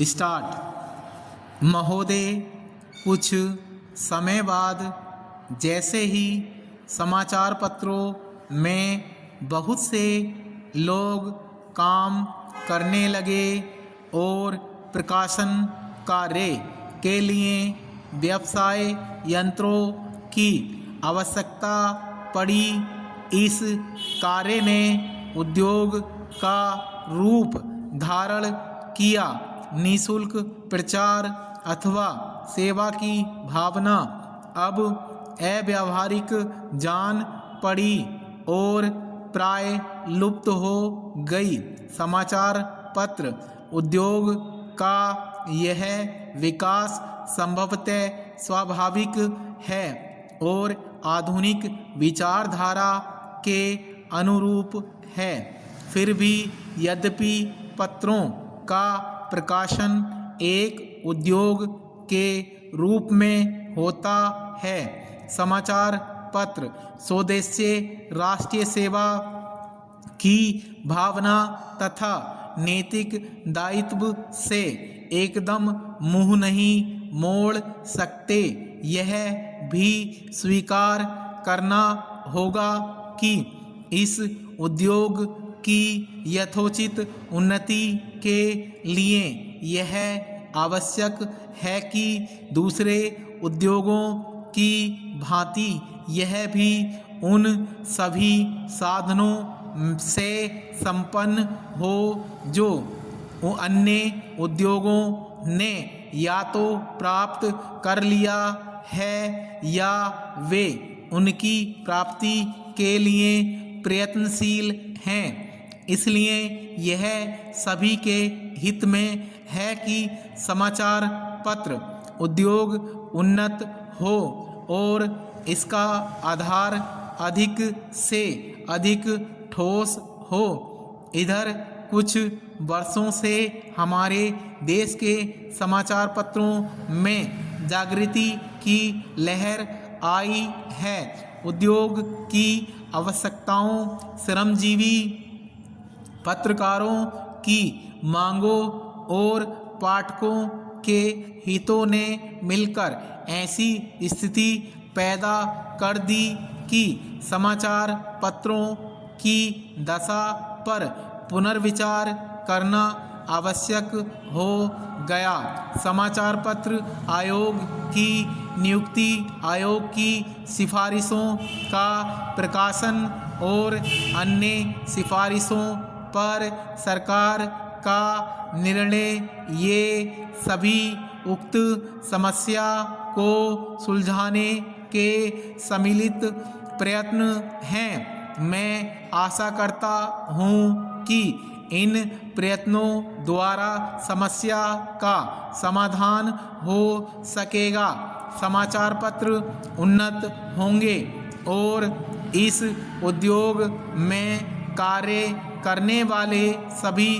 Start. महोदय, कुछ समय बाद जैसे ही समाचार पत्रों में बहुत से लोग काम करने लगे और प्रकाशन कार्य के लिए व्यवसाय यंत्रों की आवश्यकता पड़ी। इस कार्य ने उद्योग का रूप धारण किया। निःशुल्क प्रचार अथवा सेवा की भावना अब अव्यावहारिक जान पड़ी और प्राय लुप्त हो गई। समाचार पत्र उद्योग का यह विकास संभवतः स्वाभाविक है और आधुनिक विचारधारा के अनुरूप है। फिर भी यद्यपि पत्रों का प्रकाशन एक उद्योग के रूप में होता है, समाचार पत्र स्वदेशीय राष्ट्रीय सेवा की भावना तथा नैतिक दायित्व से एकदम मुंह नहीं मोड़ सकते। यह भी स्वीकार करना होगा कि इस उद्योग की यथोचित उन्नति के लिए यह आवश्यक है कि दूसरे उद्योगों की भांति यह भी उन सभी साधनों से संपन्न हो जो अन्य उद्योगों ने या तो प्राप्त कर लिया है या वे उनकी प्राप्ति के लिए प्रयत्नशील हैं। इसलिए यह सभी के हित में है कि समाचार पत्र उद्योग उन्नत हो और इसका आधार अधिक से अधिक ठोस हो। इधर कुछ वर्षों से हमारे देश के समाचार पत्रों में जागृति की लहर आई है। उद्योग की आवश्यकताओं, श्रमजीवी पत्रकारों की मांगों और पाठकों के हितों ने मिलकर ऐसी स्थिति पैदा कर दी कि समाचार पत्रों की दशा पर पुनर्विचार करना आवश्यक हो गया। समाचार पत्र आयोग की नियुक्ति, आयोग की सिफारिशों का प्रकाशन और अन्य सिफारिशों पर सरकार का निर्णय, ये सभी उक्त समस्या को सुलझाने के सम्मिलित प्रयत्न हैं। मैं आशा करता हूँ कि इन प्रयत्नों द्वारा समस्या का समाधान हो सकेगा, समाचार पत्र उन्नत होंगे और इस उद्योग में कार्य करने वाले सभी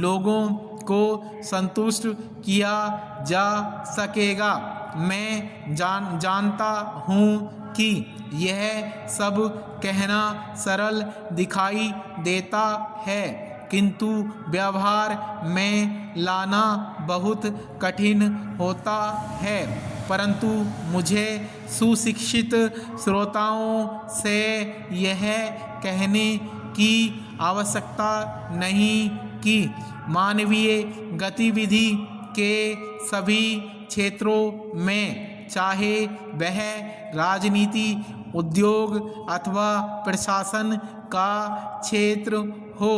लोगों को संतुष्ट किया जा सकेगा। मैं जानता हूँ कि यह सब कहना सरल दिखाई देता है, किंतु व्यवहार में लाना बहुत कठिन होता है। परंतु मुझे सुशिक्षित श्रोताओं से यह कहने की आवश्यकता नहीं कि मानवीय गतिविधि के सभी क्षेत्रों में, चाहे वह राजनीति, उद्योग अथवा प्रशासन का क्षेत्र हो,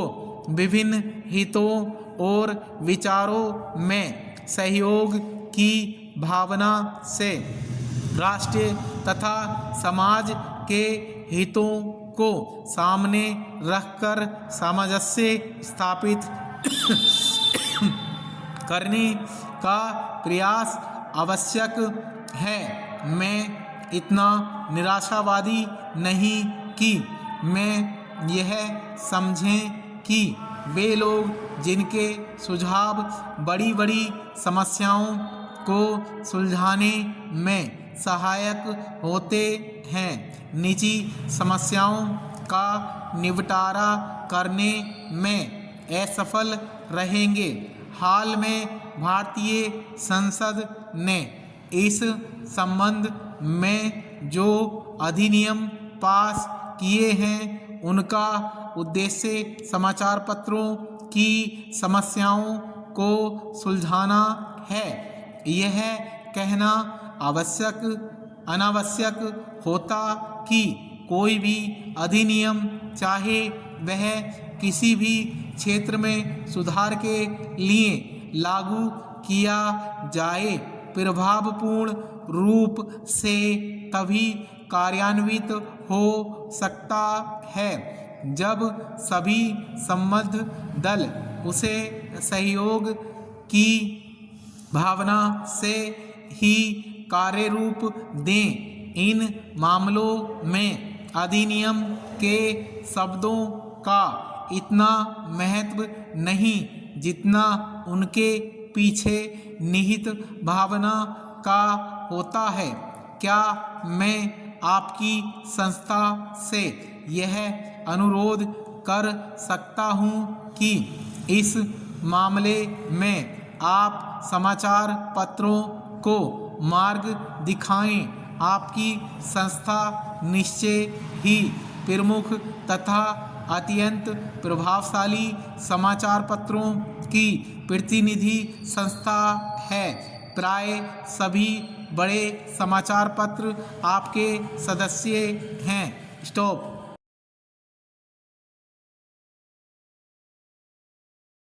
विभिन्न हितों और विचारों में सहयोग की भावना से राष्ट्र तथा समाज के हितों को सामने रखकर सामंजस्य स्थापित करने का प्रयास आवश्यक है। मैं इतना निराशावादी नहीं कि मैं यह समझें कि वे लोग जिनके सुझाव बड़ी बड़ी समस्याओं को सुलझाने में सहायक होते हैं, निजी समस्याओं का निपटारा करने में असफल रहेंगे। हाल में भारतीय संसद ने इस संबंध में जो अधिनियम पास किए हैं उनका उद्देश्य समाचार पत्रों की समस्याओं को सुलझाना है। यह कहना अनावश्यक होता कि कोई भी अधिनियम चाहे वह किसी भी क्षेत्र में सुधार के लिए लागू किया जाए प्रभावपूर्ण रूप से तभी कार्यान्वित हो सकता है जब सभी संबद्ध दल उसे सहयोग की भावना से ही कार्य रूप दें। इन मामलों में अधिनियम के शब्दों का इतना महत्व नहीं जितना उनके पीछे निहित भावना का होता है। क्या मैं आपकी संस्था से यह अनुरोध कर सकता हूं कि इस मामले में आप समाचार पत्रों को मार्ग दिखाएं। आपकी संस्था निश्चय ही प्रमुख तथा अत्यंत प्रभावशाली समाचार पत्रों की प्रतिनिधि संस्था है। प्राय सभी बड़े समाचार पत्र आपके सदस्य हैं। स्टॉप।